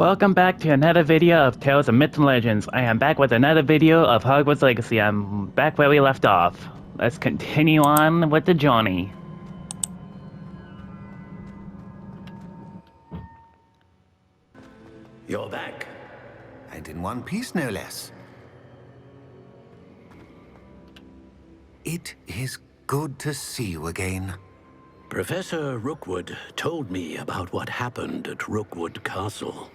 Welcome back to another video of Tales of Myths and Legends. I am back with another video of Hogwarts Legacy. I'm back where we left off. Let's continue on with the journey. You're back. And in one piece, no less. It is good to see you again. Professor Rookwood told me about what happened at Rookwood Castle.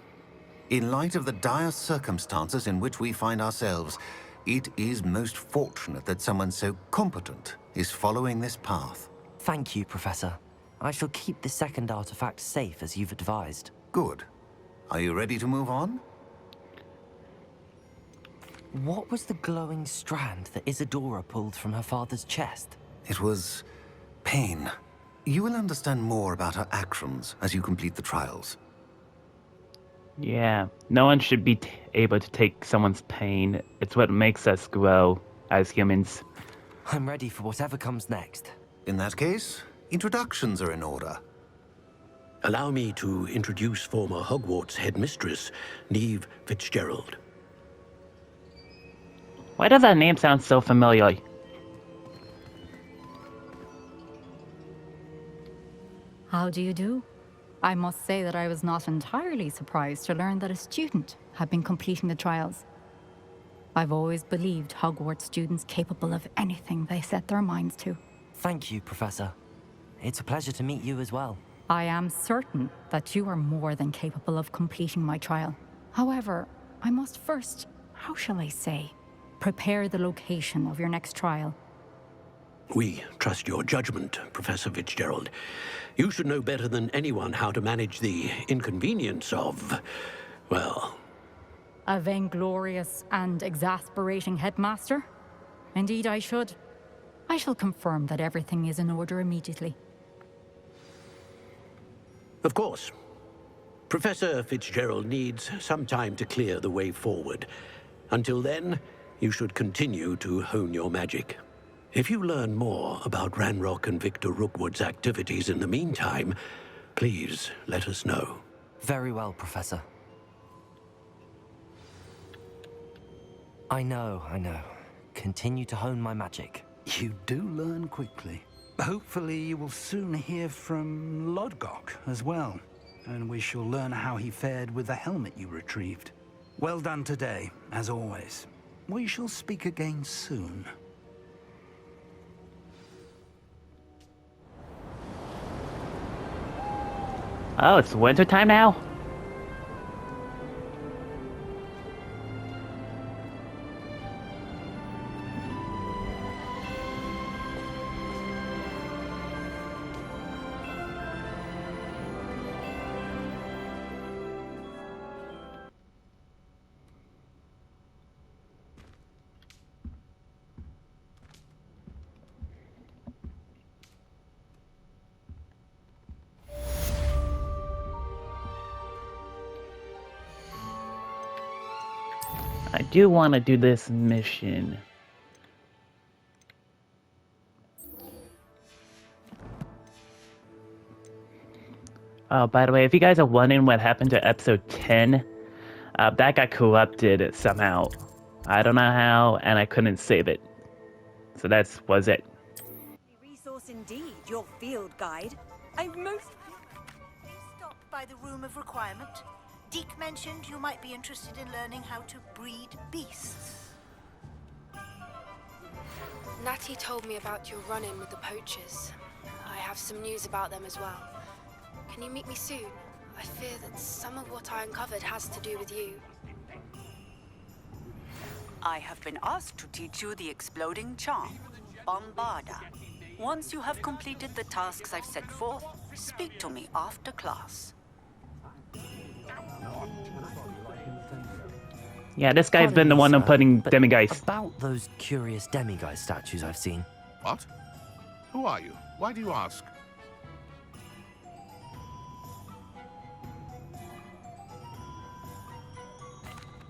In light of the dire circumstances in which we find ourselves, it is most fortunate that someone so competent is following this path. Thank you, Professor. I shall keep the second artifact safe as you've advised. Good. Are you ready to move on? What was the glowing strand that Isadora pulled from her father's chest? It was pain. You will understand more about her actions as you complete the trials. Yeah, no one should be able to take someone's pain. It's what makes us grow as humans. I'm ready for whatever comes next. In that case, introductions are in order. Allow me to introduce former Hogwarts headmistress, Neve Fitzgerald. Why does that name sound so familiar? How do you do? I must say that I was not entirely surprised to learn that a student had been completing the trials. I've always believed Hogwarts students capable of anything they set their minds to. Thank you, Professor. It's a pleasure to meet you as well. I am certain that you are more than capable of completing my trial. However, I must first, how shall I say, prepare the location of your next trial. We trust your judgment, Professor Fitzgerald. You should know better than anyone how to manage the inconvenience of, well... A vainglorious and exasperating headmaster? Indeed I should. I shall confirm that everything is in order immediately. Of course. Professor Fitzgerald needs some time to clear the way forward. Until then, you should continue to hone your magic. If you learn more about Ranrock and Victor Rookwood's activities in the meantime, please let us know. Very well, Professor. I know. Continue to hone my magic. You do learn quickly. Hopefully you will soon hear from Lodgok as well, and we shall learn how he fared with the helmet you retrieved. Well done today, as always. We shall speak again soon. Oh, it's winter time now? I do want to do this mission. Oh, by the way, if you guys are wondering what happened to episode 10, that got corrupted somehow. I don't know how, and I couldn't save it. So that was it. Resource indeed, your field guide. I'm most... Please stop by the room of requirement. Deke mentioned you might be interested in learning how to breed beasts. Natty told me about your run-in with the poachers. I have some news about them as well. Can you meet me soon? I fear that some of what I uncovered has to do with you. I have been asked to teach you the exploding charm, Bombarda. Once you have completed the tasks I've set forth, speak to me after class. Yeah, this guy's been the one putting demigeist. About those curious demiguise statues I've seen. What? Who are you? Why do you ask?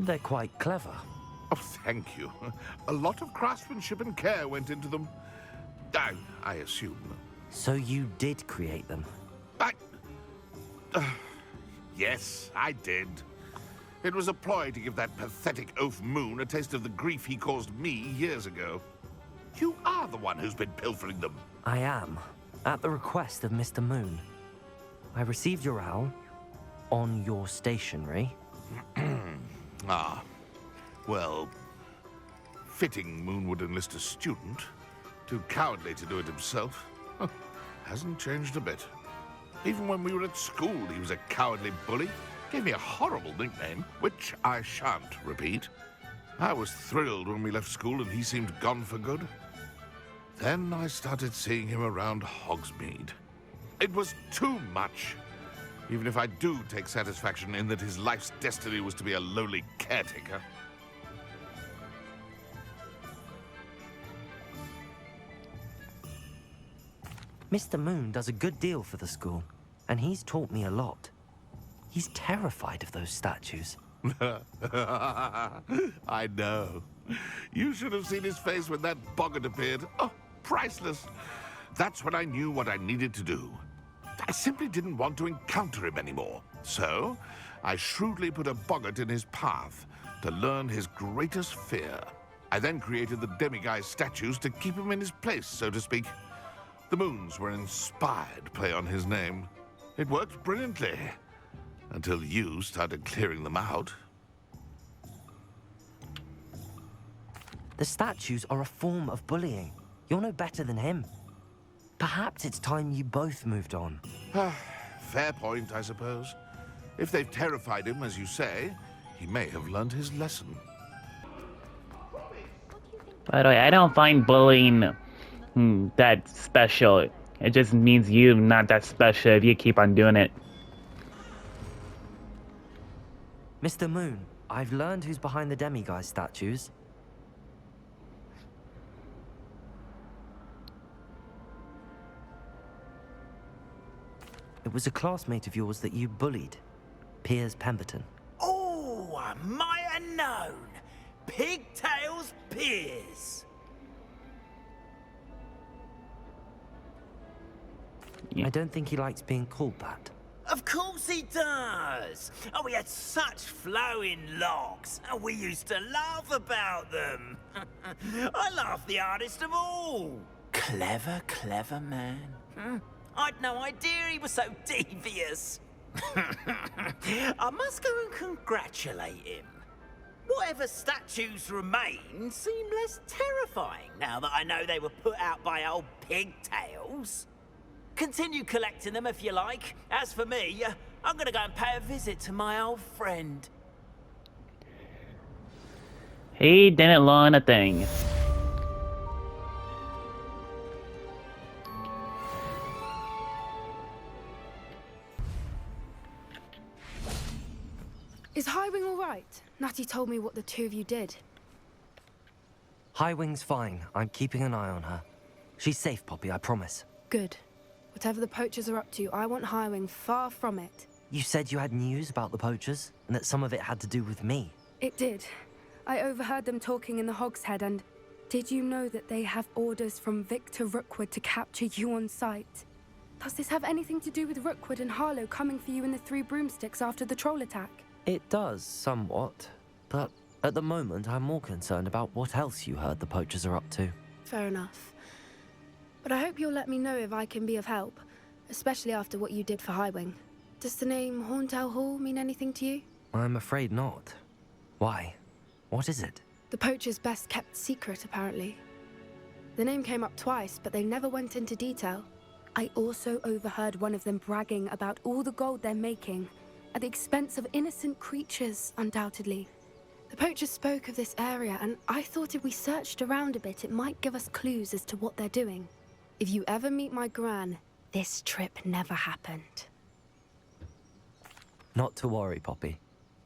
They're quite clever. Oh, thank you. A lot of craftsmanship and care went into them. I assume. So you did create them? Yes, I did. It was a ploy to give that pathetic oaf Moon a taste of the grief he caused me years ago. You are the one who's been pilfering them. I am, at the request of Mr. Moon. I received your owl on your stationery. Ah, well, fitting Moon would enlist a student. Too cowardly to do it himself. Hasn't changed a bit. Even when we were at school, he was a cowardly bully. Gave me a horrible nickname, which I shan't repeat. I was thrilled when we left school and he seemed gone for good. Then I started seeing him around Hogsmeade. It was too much. Even if I do take satisfaction in that his life's destiny was to be a lowly caretaker. Mr. Moon does a good deal for the school, and he's taught me a lot. He's terrified of those statues. I know. You should have seen his face when that boggart appeared. Oh, priceless. That's when I knew what I needed to do. I simply didn't want to encounter him anymore. So, I shrewdly put a boggart in his path to learn his greatest fear. I then created the demiguise statues to keep him in his place, so to speak. The moons were an inspired play on his name. It worked brilliantly. Until you started clearing them out. The statues are a form of bullying. You're no better than him. Perhaps it's time you both moved on. Fair point, I suppose. If they've terrified him, as you say, he may have learned his lesson. By the way, I don't find bullying that special. It just means you're not that special if you keep on doing it. Mr. Moon, I've learned who's behind the demiguise statues. It was a classmate of yours that you bullied, Piers Pemberton. Oh, I might have known. Pigtails Piers. I don't think he likes being called that. Of course he does. Oh, we had such flowing locks, and we used to laugh about them. I laughed the hardest of all. Clever, clever man. I'd no idea he was so devious. I must go and congratulate him. Whatever statues remain seem less terrifying now that I know they were put out by old pigtails. Continue collecting them if you like. As for me, I'm gonna go and pay a visit to my old friend. He didn't learn a thing. Is Highwing all right? Natty told me what the two of you did. Highwing's fine. I'm keeping an eye on her. She's safe, Poppy, I promise. Good. Whatever the poachers are up to, I want Highwing far from it. You said you had news about the poachers, and that some of it had to do with me. It did. I overheard them talking in the Hogshead, and did you know that they have orders from Victor Rookwood to capture you on sight? Does this have anything to do with Rookwood and Harlow coming for you in the Three Broomsticks after the troll attack? It does, somewhat. But at the moment, I'm more concerned about what else you heard the poachers are up to. Fair enough. But I hope you'll let me know if I can be of help, especially after what you did for Highwing. Does the name Horntail Hall mean anything to you? I'm afraid not. Why? What is it? The poacher's best kept secret, apparently. The name came up twice, but they never went into detail. I also overheard one of them bragging about all the gold they're making, at the expense of innocent creatures, undoubtedly. The poachers spoke of this area, and I thought if we searched around a bit, it might give us clues as to what they're doing. If you ever meet my gran, this trip never happened. Not to worry, Poppy.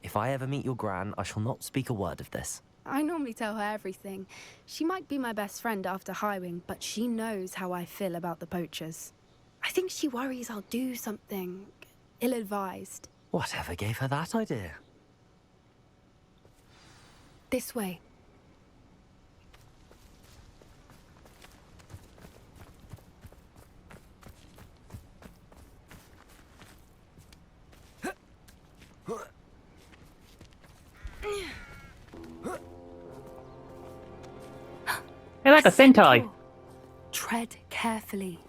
If I ever meet your gran, I shall not speak a word of this. I normally tell her everything. She might be my best friend after Highwing, but she knows how I feel about the poachers. I think she worries I'll do something ill-advised. Whatever gave her that idea? This way. like a centaur. Tread carefully.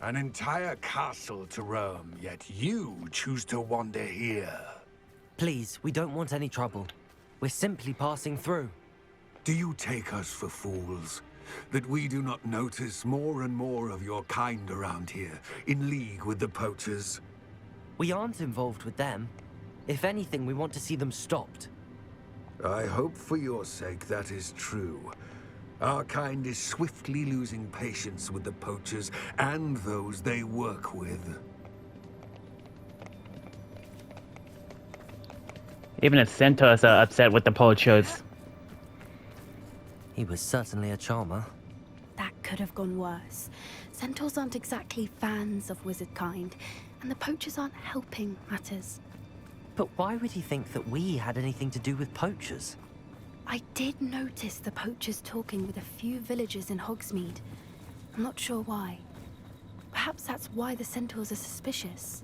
An entire castle to roam, yet you choose to wander here. Please, we don't want any trouble. We're simply passing through. Do you take us for fools? That we do not notice more and more of your kind around here, in league with the poachers? We aren't involved with them. If anything, we want to see them stopped. I hope for your sake that is true. Our kind is swiftly losing patience with the poachers and those they work with. Even the centaurs are upset with the poachers. He was certainly a charmer. That could have gone worse. Centaurs aren't exactly fans of wizard kind, and the poachers aren't helping matters. But why would he think that we had anything to do with poachers? I did notice the poachers talking with a few villagers in Hogsmeade. I'm not sure why. Perhaps that's why the centaurs are suspicious.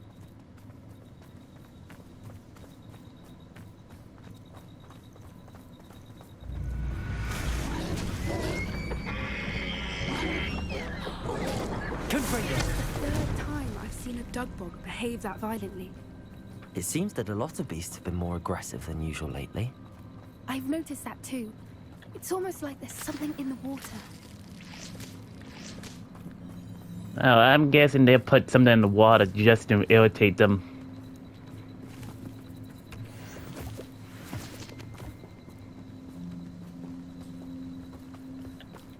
Third time I've seen a dugbog behave that violently. It seems that a lot of beasts have been more aggressive than usual lately. I've noticed that too. It's almost like there's something in the water. Oh, I'm guessing they put something in the water just to irritate them.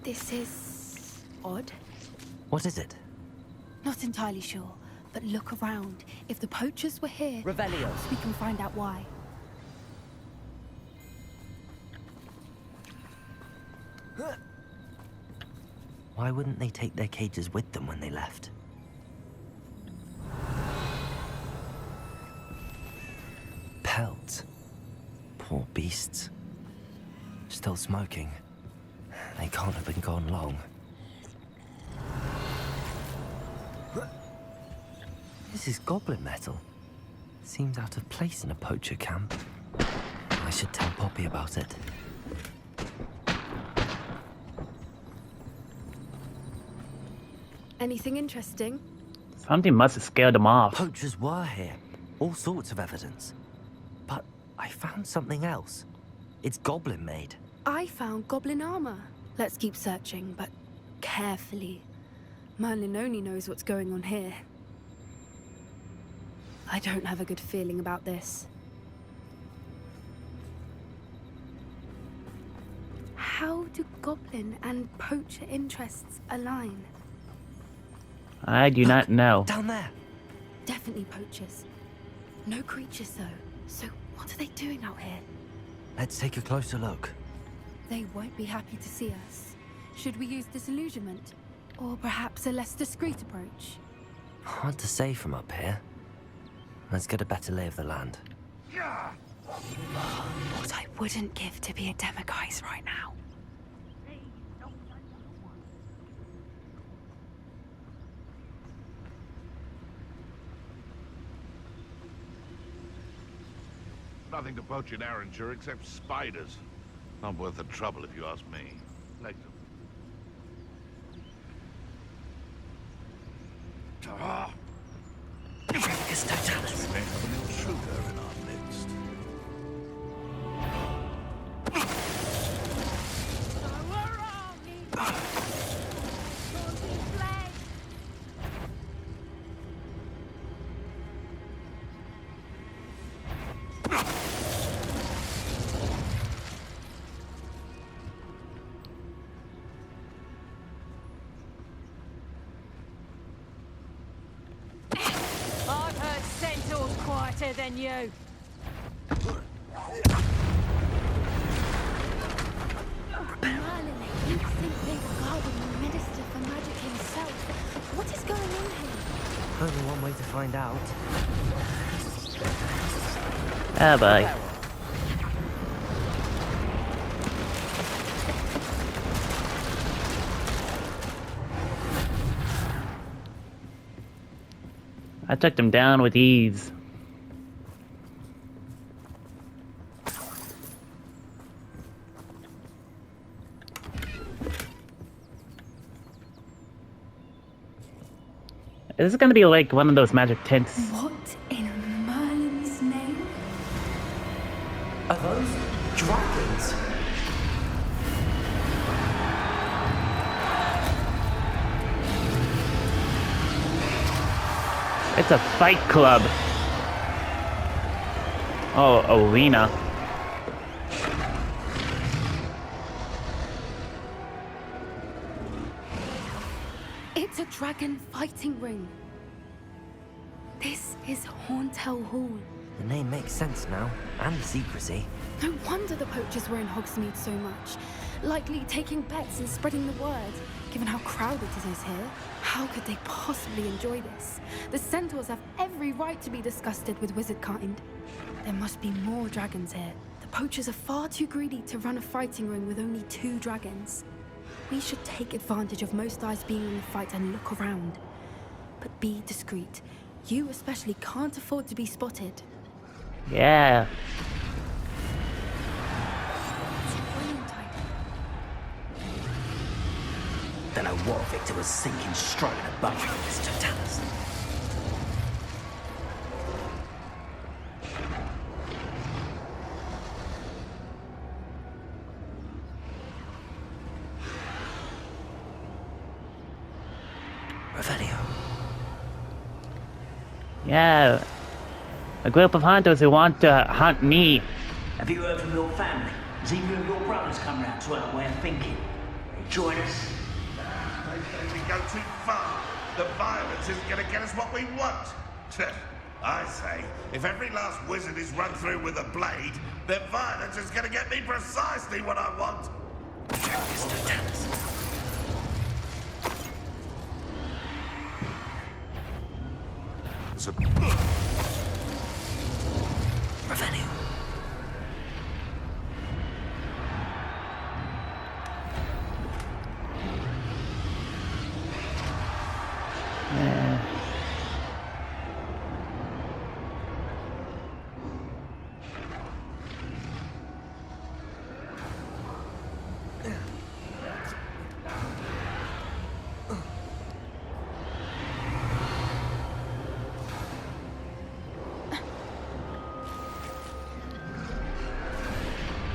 This is odd. What is it? Not entirely sure, but look around. If the poachers were here, Revelio. we can find out why. Why wouldn't they take their cages with them when they left? Pelts. Poor beasts. Still smoking. They can't have been gone long. This is goblin metal. Seems out of place in a poacher camp. I should tell Poppy about it. Anything interesting? Something must have scared them off. Poachers were here. All sorts of evidence. But I found something else. It's goblin made. I found goblin armor. Let's keep searching, but carefully. Merlin only knows what's going on here. I don't have a good feeling about this. How do goblin and poacher interests align? I do not know. Down there. Definitely poachers. No creatures though. So what are they doing out here? Let's take a closer look. They won't be happy to see us. Should we use disillusionment? Or perhaps a less discreet approach? Hard to say from up here. Let's get a better lay of the land. What I wouldn't give to be a Demiguise right now. Nothing to poach in Arranger except spiders. Not worth the trouble if you ask me. Like them. It's Totalis. We may have an intruder in our midst. I've heard centaurs quieter than you. Merlin, you think they're guarding the Minister for Magic himself? What is going on here? Only one way to find out. Oh boy. I took them down with ease. Is this gonna be like one of those magic tents? What in Merlin's name? Are those dragons? It's a fight club. Oh, arena. It's a dragon fighting ring. This is Hauntel Hall. The name makes sense now, and the secrecy. No wonder the poachers were in Hogsmeade so much. Likely taking bets and spreading the word. Given how crowded it is here, how could they possibly enjoy this? The centaurs have every right to be disgusted with wizard kind. There must be more dragons here. The poachers are far too greedy to run a fighting ring with only 2 dragons. We should take advantage of most eyes being in the fight and look around. But be discreet. You especially can't afford to be spotted. Yeah. Don't know what Victor was thinking strolling above Mr. Tallis. Revelio. Yeah. A group of hunters who want to hunt me. Have you heard from your family? Has either of your brothers come round to our way of thinking? Join us. They say we go too far. The violence isn't going to get us what we want. I say, if every last wizard is run through with a blade, then violence is going to get me precisely what I want. Mr. Tallis. It's a... Revelio.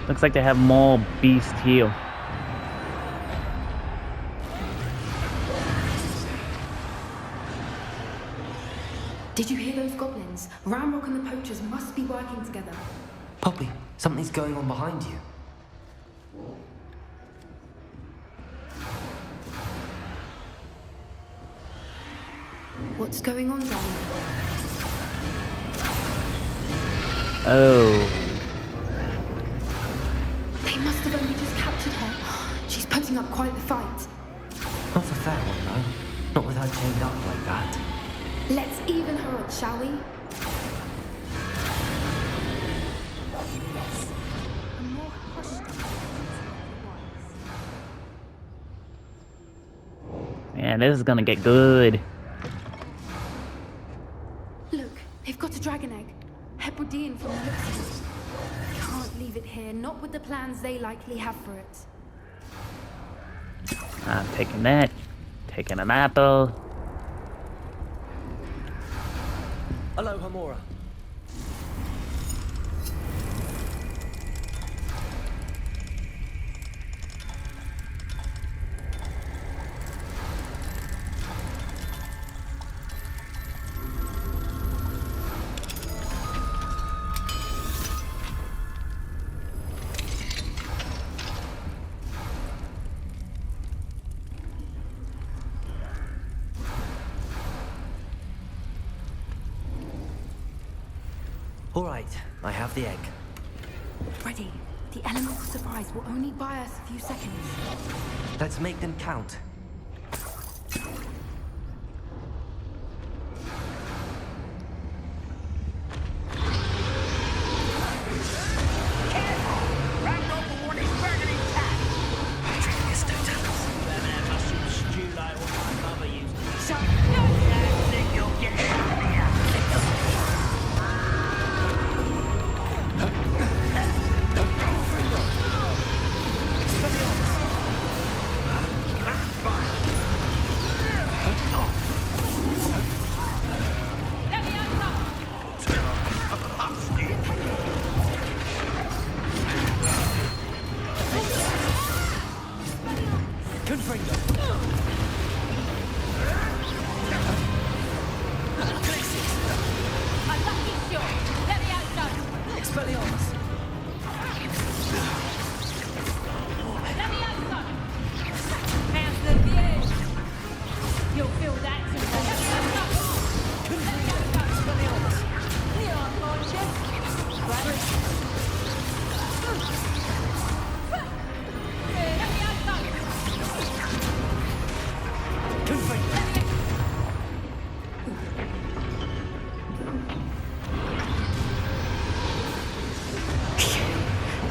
Looks like they have more beast here. Did you hear those goblins? Ramrock and the poachers must be working together. Poppy, something's going on behind you. What's going on down there? Oh. They must have only just captured her. She's putting up quite the fight. Not a fair one, though. Not with her chained up like that. Let's even her up, shall we? Man, this is gonna get good. Look, they've got a dragon egg. Hebridean from the looks of it. Can't leave it here, not with the plans they likely have for it. I'm taking that. Taking an apple. Hello, Hamora. All right, I have the egg. Ready. The elemental surprise will only buy us a few seconds. Let's make them count. That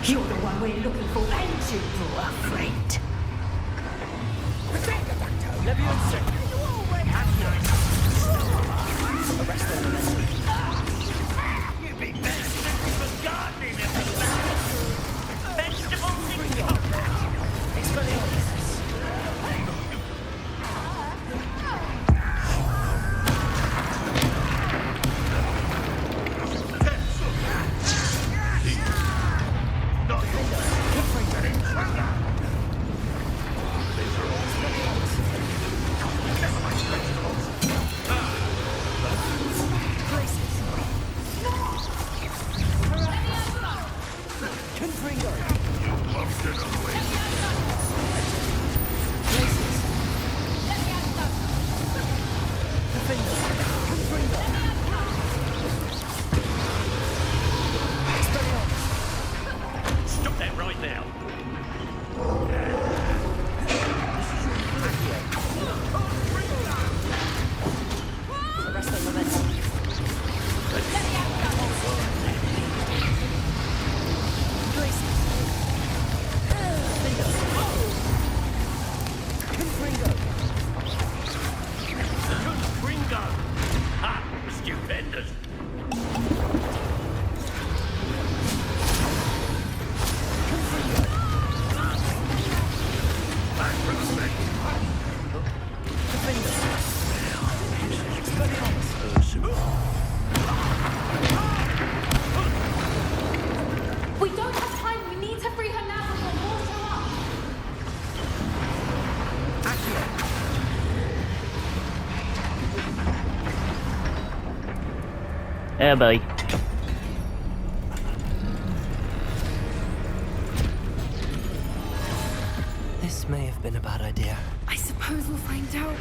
You're the one we're looking for, ain't you, poor friend? You'd be better suited for gardening than for that. Vegetables in combat. Expelliarmus. Stop that right now. Ringo! Ha! Stupendous! We don't have time. We need to free her now before more show up. Oh boy. This may have been a bad idea. I suppose we'll find out.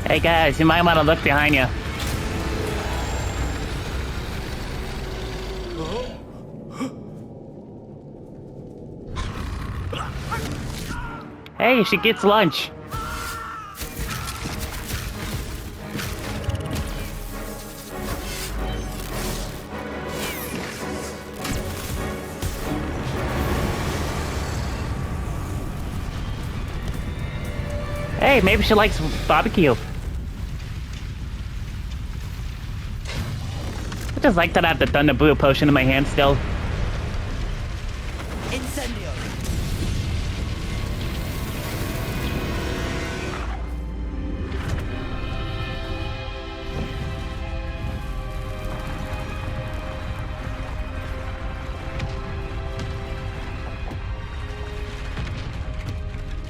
Hey guys, you might want to look behind you. Hey, she gets lunch. Hey, maybe she likes barbecue. I just like that I have the Thunder Brew potion in my hand still. Incendio!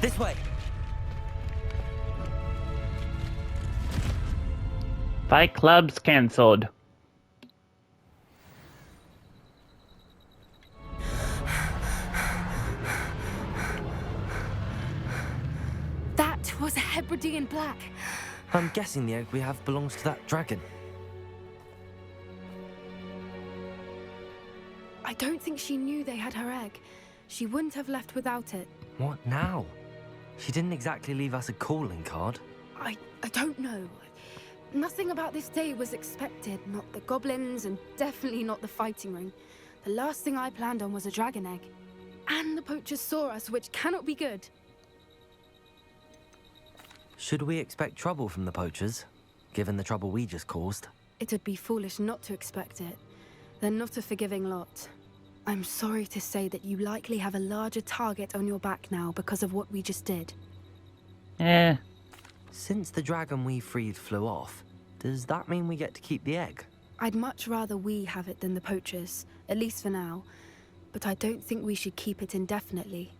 This way! Fight clubs cancelled. That was a Hebridean black. I'm guessing the egg we have belongs to that dragon. I don't think she knew they had her egg. She wouldn't have left without it. What now? She didn't exactly leave us a calling card. I don't know. Nothing about this day was expected. Not the goblins, and definitely not the fighting ring. The last thing I planned on was a dragon egg. And the poachers saw us, which cannot be good. Should we expect trouble from the poachers, given the trouble we just caused? It would be foolish not to expect it. They're not a forgiving lot. I'm sorry to say that you likely have a larger target on your back now because of what we just did. Eh. Since the dragon we freed flew off, does that mean we get to keep the egg? I'd much rather we have it than the poachers, at least for now. But I don't think we should keep it indefinitely.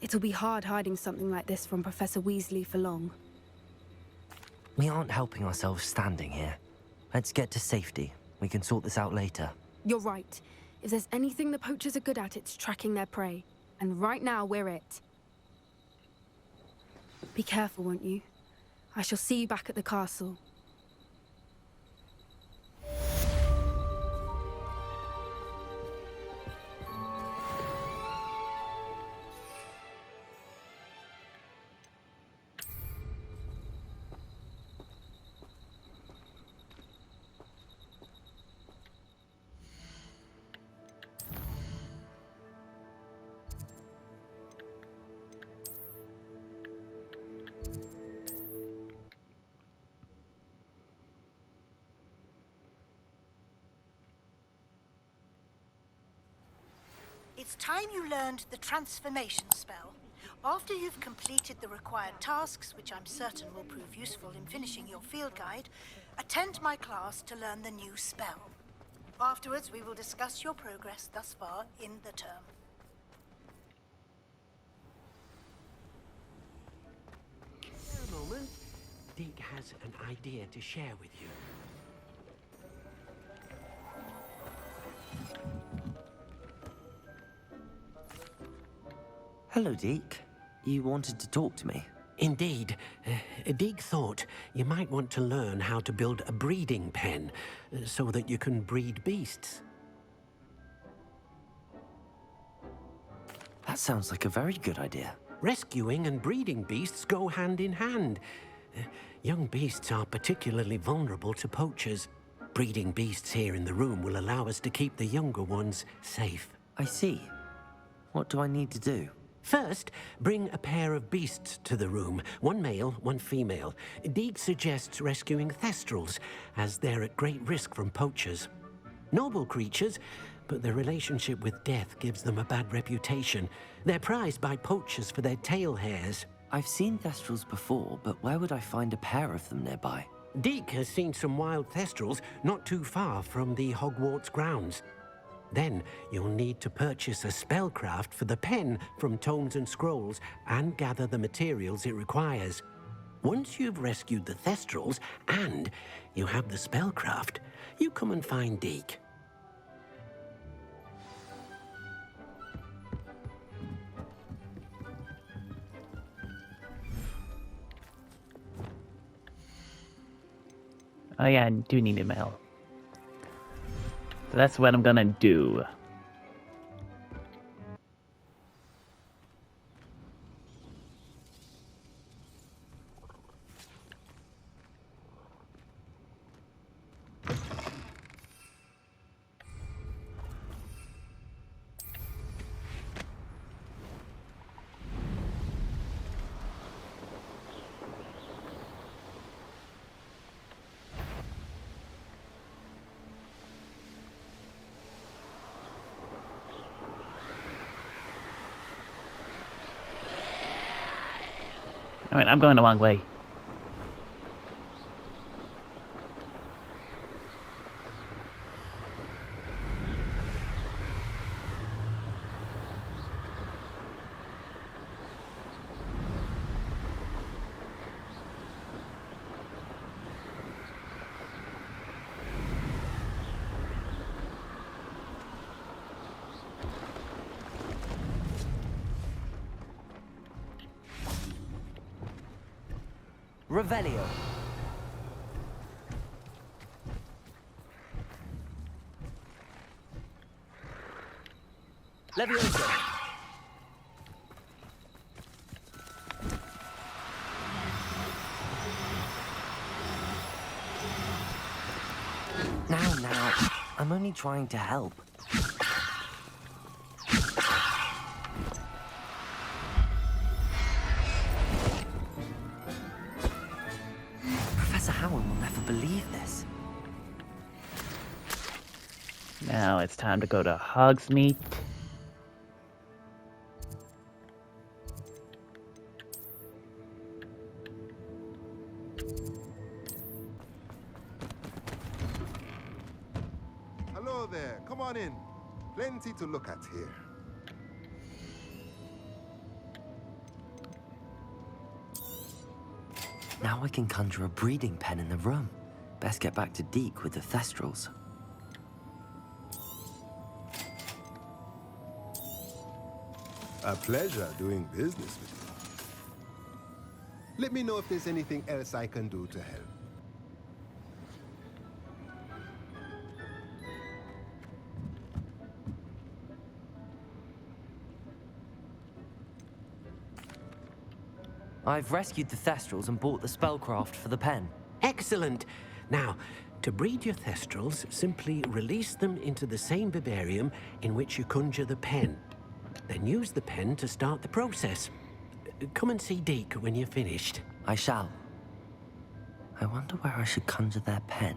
It'll be hard hiding something like this from Professor Weasley for long. We aren't helping ourselves standing here. Let's get to safety. We can sort this out later. You're right. If there's anything the poachers are good at, it's tracking their prey. And right now, we're it. Be careful, won't you? I shall see you back at the castle. It's time you learned the transformation spell. After you've completed the required tasks, which I'm certain will prove useful in finishing your field guide, attend my class to learn the new spell. Afterwards, we will discuss your progress thus far in the term. For a moment, Deke has an idea to share with you. Hello, Deke. You wanted to talk to me? Indeed. Deke thought you might want to learn how to build a breeding pen so that you can breed beasts. That sounds like a very good idea. Rescuing and breeding beasts go hand in hand. Young beasts are particularly vulnerable to poachers. Breeding beasts here in the room will allow us to keep the younger ones safe. I see. What do I need to do? First, bring a pair of beasts to the room. One male, one female. Deke suggests rescuing thestrals, as they're at great risk from poachers. Noble creatures, but their relationship with death gives them a bad reputation. They're prized by poachers for their tail hairs. I've seen thestrals before, but where would I find a pair of them nearby? Deke has seen some wild thestrals not too far from the Hogwarts grounds. Then you'll need to purchase a spellcraft for the pen from Tomes and Scrolls and gather the materials it requires. Once you've rescued the thestrals and you have the spellcraft, you come and find Deke. Oh yeah, I do need a mail. So that's what I'm gonna do. Alright, I'm going the wrong way. Revelio. Levioso. Now. I'm only trying to help. Professor Howard will never believe this. Now it's time to go to Hogsmeade. Hello there, come on in. Plenty to look at here. Now I can conjure a breeding pen in the room. Best get back to Deke with the thestrals. A pleasure doing business with you. Let me know if there's anything else I can do to help. I've rescued the thestrals and bought the spellcraft for the pen. Excellent! Now, to breed your thestrals, simply release them into the same vivarium in which you conjure the pen. Then use the pen to start the process. Come and see Deke when you're finished. I shall. I wonder where I should conjure their pen.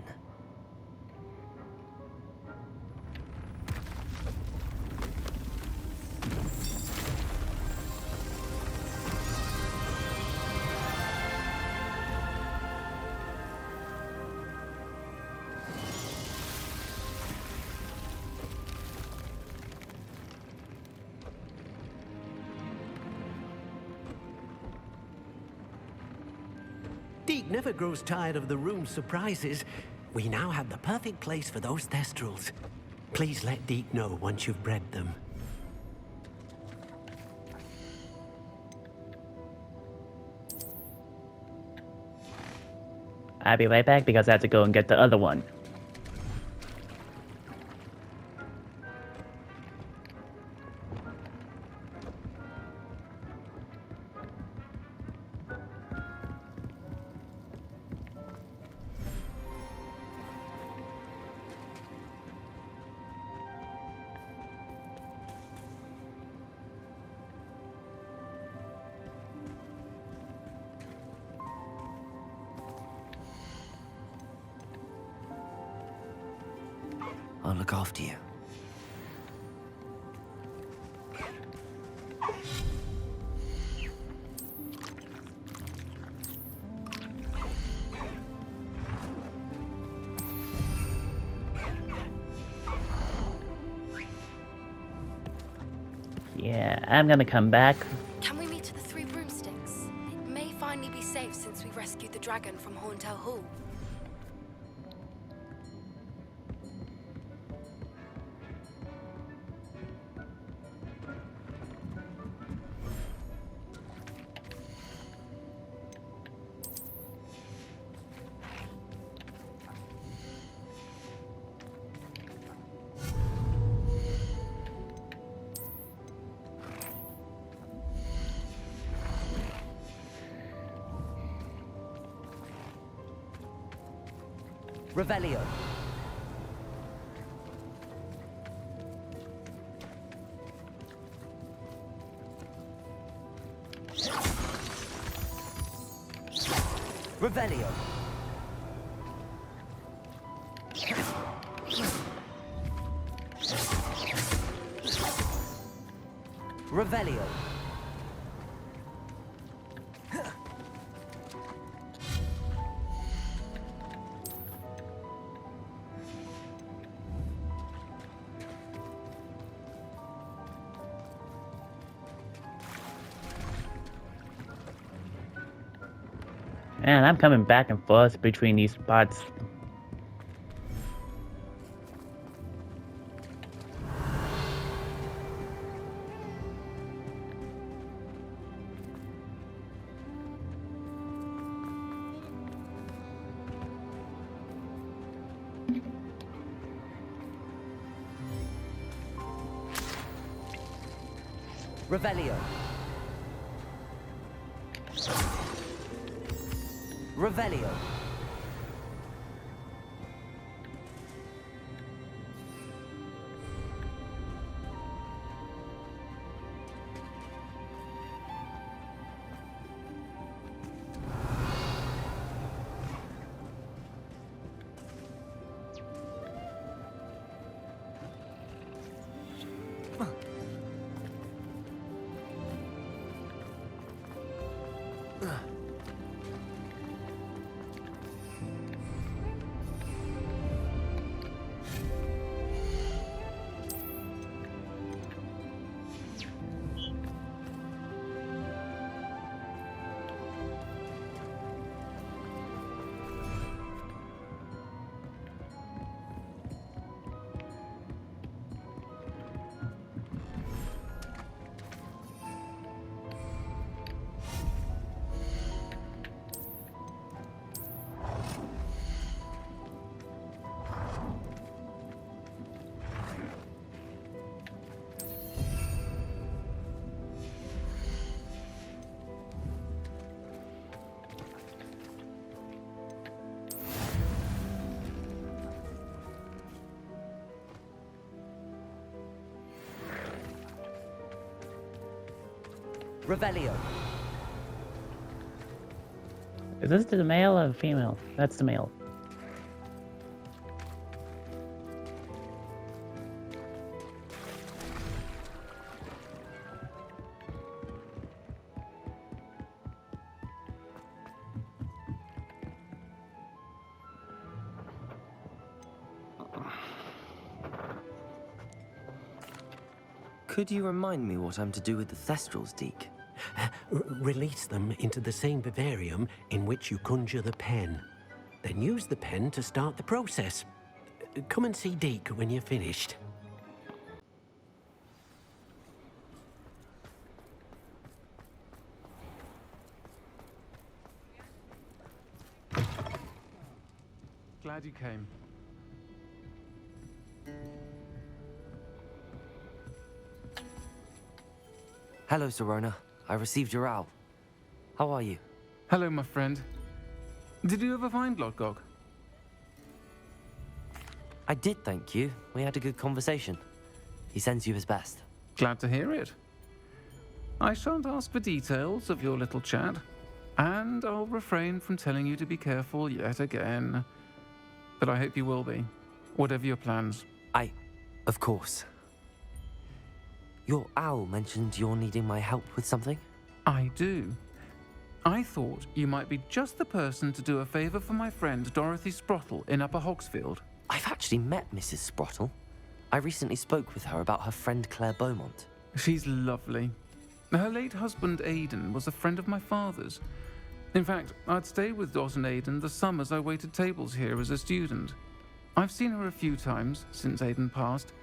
Deek never grows tired of the room's surprises. We now have the perfect place for those thestrals. Please let Deek know once you've bred them. I'll be right back because I have to go and get the other one. I'll look after you. Yeah, I'm gonna come back. Can we meet at the Three Broomsticks? It may finally be safe since we rescued the dragon from Horntail Hall. Revelio. Revelio. Revelio. Man, I'm coming back and forth between these spots. Revelio. Revelio. Revelio. Is this the male or the female? That's the male. Could you remind me what I'm to do with the Thestrals, Deke? Release them into the same vivarium in which you conjure the pen. Then use the pen to start the process. Come and see Deke when you're finished. Glad you came. Hello, Sirona. I received your owl. How are you? Hello, my friend. Did you ever find Lodgok? I did, thank you. We had a good conversation. He sends you his best. Glad to hear it. I shan't ask for details of your little chat, and I'll refrain from telling you to be careful yet again. But I hope you will be, whatever your plans. Of course. Your owl mentioned you're needing my help with something? I do. I thought you might be just the person to do a favor for my friend Dorothy Sprottle in Upper Hogsfield. I've actually met Mrs. Sprottle. I recently spoke with her about her friend Claire Beaumont. She's lovely. Her late husband Aidan was a friend of my father's. In fact, I'd stayed with Dot and Aidan the summers I waited tables here as a student. I've seen her a few times since Aidan passed,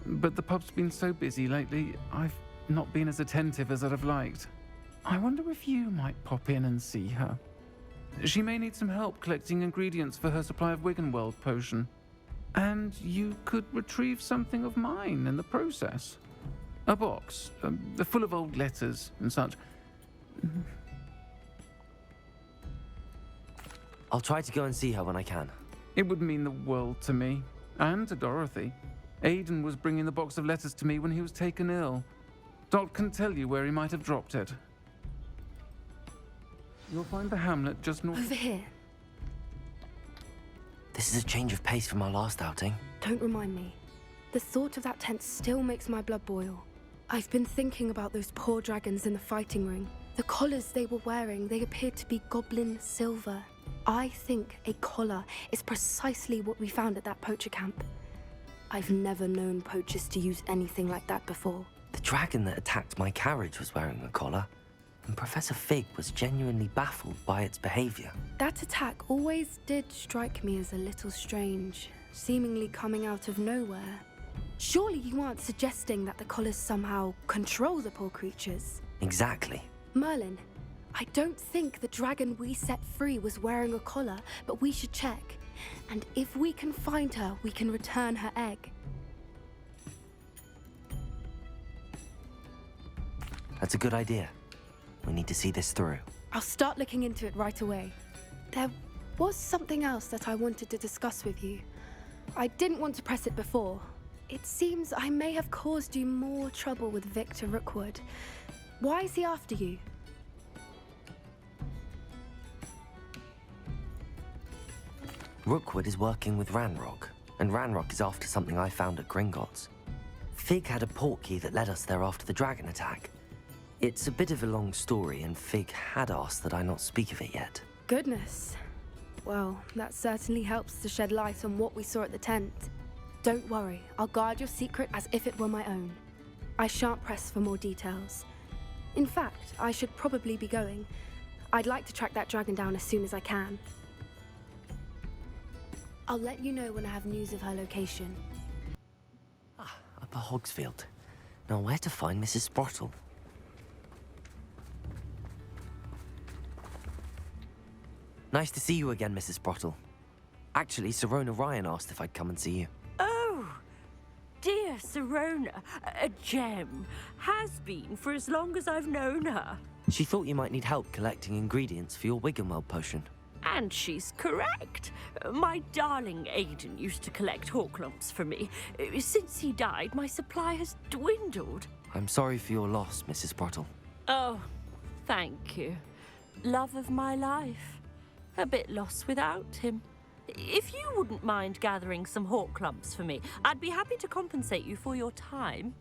but the pub's been so busy lately, I've not been as attentive as I'd have liked. I wonder if you might pop in and see her. She may need some help collecting ingredients for her supply of Wiggenweld potion. And you could retrieve something of mine in the process. A box, full of old letters and such. I'll try to go and see her when I can. It would mean the world to me, and to Dorothy. Aidan was bringing the box of letters to me when he was taken ill. Dot can tell you where he might have dropped it. You'll find the hamlet just north... Over here. This is a change of pace from our last outing. Don't remind me. The thought of that tent still makes my blood boil. I've been thinking about those poor dragons in the fighting ring. The collars they were wearing, they appeared to be goblin silver. I think a collar is precisely what we found at that poacher camp. I've never known poachers to use anything like that before. The dragon that attacked my carriage was wearing a collar, and Professor Fig was genuinely baffled by its behavior. That attack always did strike me as a little strange, seemingly coming out of nowhere. Surely you aren't suggesting that the collars somehow control the poor creatures? Exactly. Merlin, I don't think the dragon we set free was wearing a collar, but we should check. And if we can find her, we can return her egg. That's a good idea. We need to see this through. I'll start looking into it right away. There was something else that I wanted to discuss with you. I didn't want to press it before. It seems I may have caused you more trouble with Victor Rookwood. Why is he after you? Rookwood is working with Ranrock, and Ranrock is after something I found at Gringotts. Fig had a portkey that led us there after the dragon attack. It's a bit of a long story, and Fig had asked that I not speak of it yet. Goodness. Well, that certainly helps to shed light on what we saw at the tent. Don't worry, I'll guard your secret as if it were my own. I shan't press for more details. In fact, I should probably be going. I'd like to track that dragon down as soon as I can. I'll let you know when I have news of her location. Upper Hogsfield. Now where to find Mrs. Sprottle? Nice to see you again, Mrs. Sprottle. Actually, Sirona Ryan asked if I'd come and see you. Oh, dear Sirona, a gem. Has been for as long as I've known her. She thought you might need help collecting ingredients for your Wiggenweld potion. And she's correct. My darling Aidan used to collect hawklumps for me. Since he died, my supply has dwindled. I'm sorry for your loss, Mrs. Sprottle. Oh, thank you. Love of my life. A bit lost without him. If you wouldn't mind gathering some hawklumps for me, I'd be happy to compensate you for your time.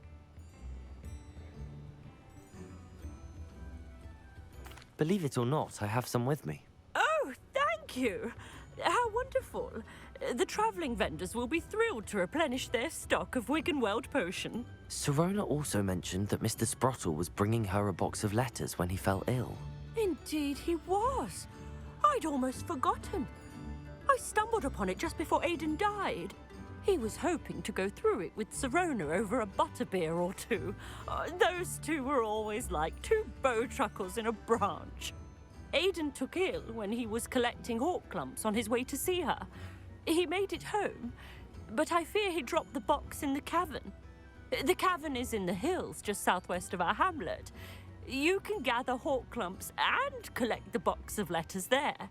Believe it or not, I have some with me. Oh, thank you. How wonderful. The travelling vendors will be thrilled to replenish their stock of Wiggenweld potion. Sirona also mentioned that Mr. Sprottle was bringing her a box of letters when he fell ill. Indeed he was. I'd almost forgotten. I stumbled upon it just before Aidan died. He was hoping to go through it with Sirona over a butterbeer or two. Those two were always like two bowtruckles in a branch. Aidan took ill when he was collecting hawk clumps on his way to see her. He made it home, but I fear he dropped the box in the cavern. The cavern is in the hills just southwest of our hamlet. You can gather hawk clumps and collect the box of letters there.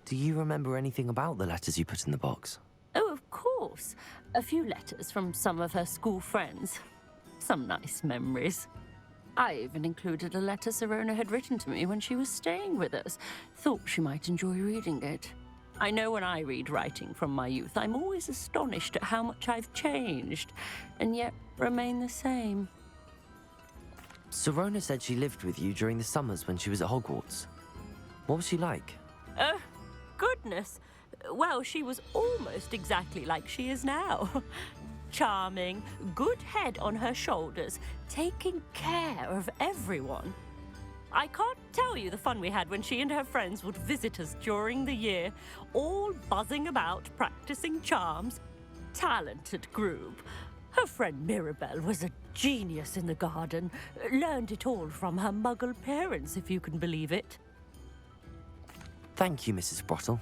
Do you remember anything about the letters you put in the box? Oh, of course. A few letters from some of her school friends. Some nice memories. I even included a letter Sirona had written to me when she was staying with us. Thought she might enjoy reading it. I know when I read writing from my youth, I'm always astonished at how much I've changed, and yet remain the same. Sirona said she lived with you during the summers when she was at Hogwarts. What was she like? Oh, goodness. Well, she was almost exactly like she is now. Charming, good head on her shoulders, taking care of everyone. I can't tell you the fun we had when she and her friends would visit us during the year, all buzzing about, practicing charms. Talented group. Her friend Mirabelle was a genius in the garden. Learned it all from her muggle parents, if you can believe it. Thank you, Mrs. Sprottle.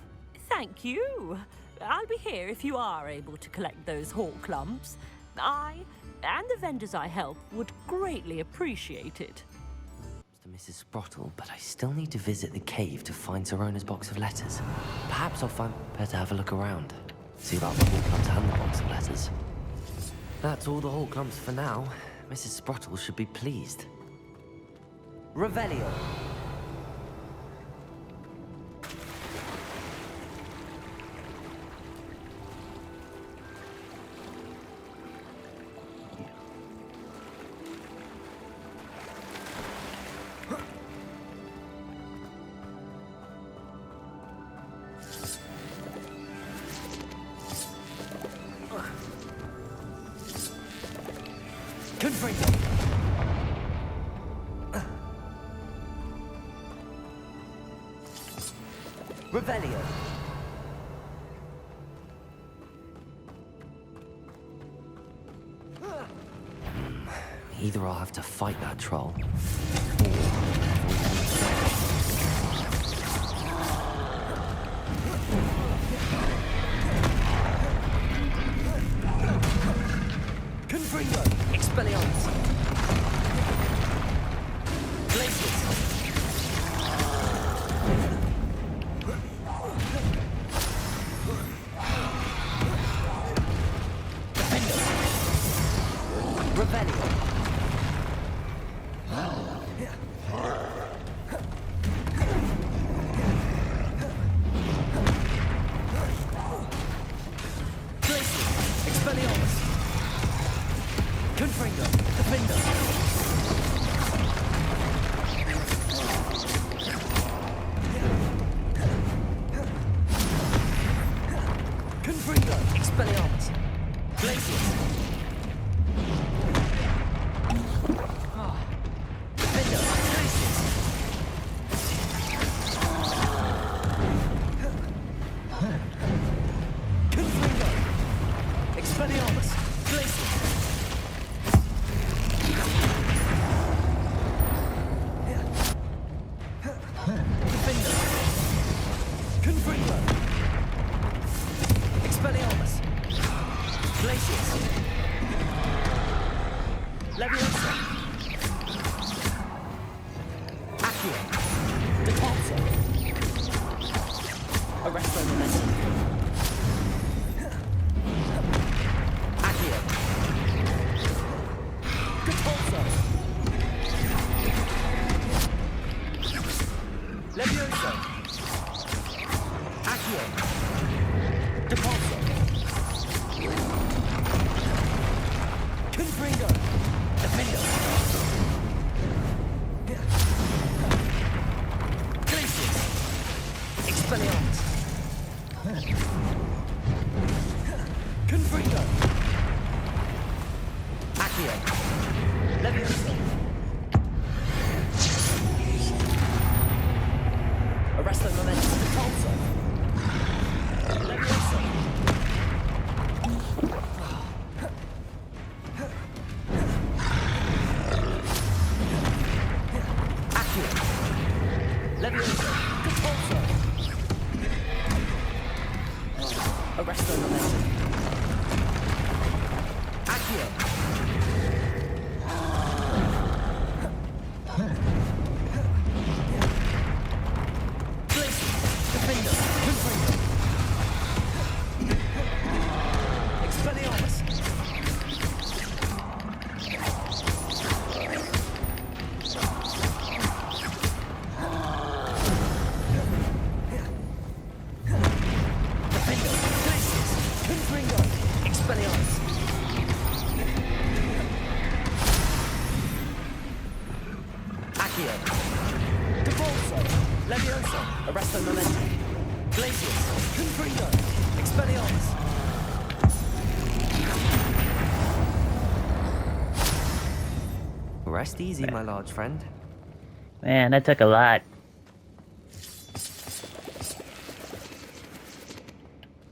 Thank you. I'll be here if you are able to collect those hawk clumps. I, and the vendors I help, would greatly appreciate it. Mrs. Sprottle, but I still need to visit the cave to find Sirona's box of letters. Perhaps I'll find better to have a look around. See about the hawk clumps and the box of letters. That's all the hawk clumps for now. Mrs. Sprottle should be pleased. Revelio. Revelio. Either I'll have to fight that troll, Confringo! Expelliarmus! Glacius! Accio. Leviosa. Arresto momentum. Repulsor. Leviosa. Accio. Leviosa. Repulsor. Arresto momentum. Accio. Rest easy, my large friend. Man, that took a lot.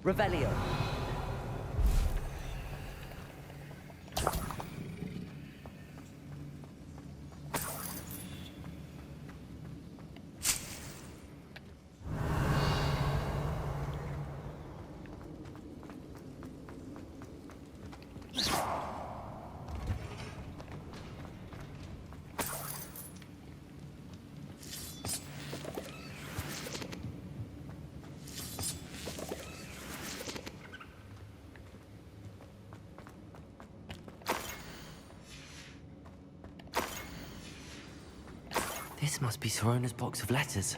Revelio. This must be Sorona's box of letters.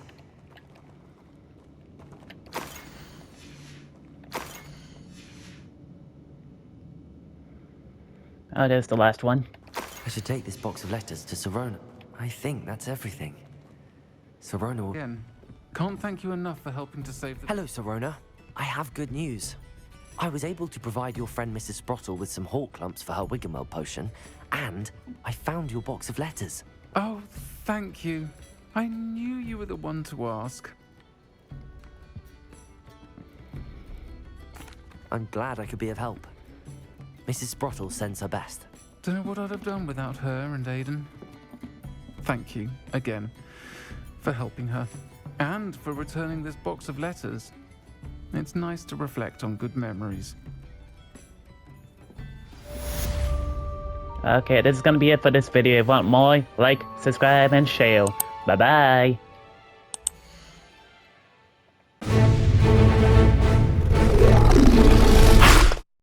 Oh, there's the last one. I should take this box of letters to Sorona. I think that's everything. Sorona will... Again, can't thank you enough for helping to save the... Hello, Sorona. I have good news. I was able to provide your friend Mrs. Sprottle with some hawk clumps for her Wiggenweld potion, and I found your box of letters. Oh, thank you. I knew you were the one to ask. I'm glad I could be of help. Mrs. Sprottle sends her best. Don't know what I'd have done without her and Aiden. Thank you, again, for helping her. And for returning this box of letters. It's nice to reflect on good memories. Okay, this is gonna be it for this video. If you want more, like, subscribe, and share. Bye-bye.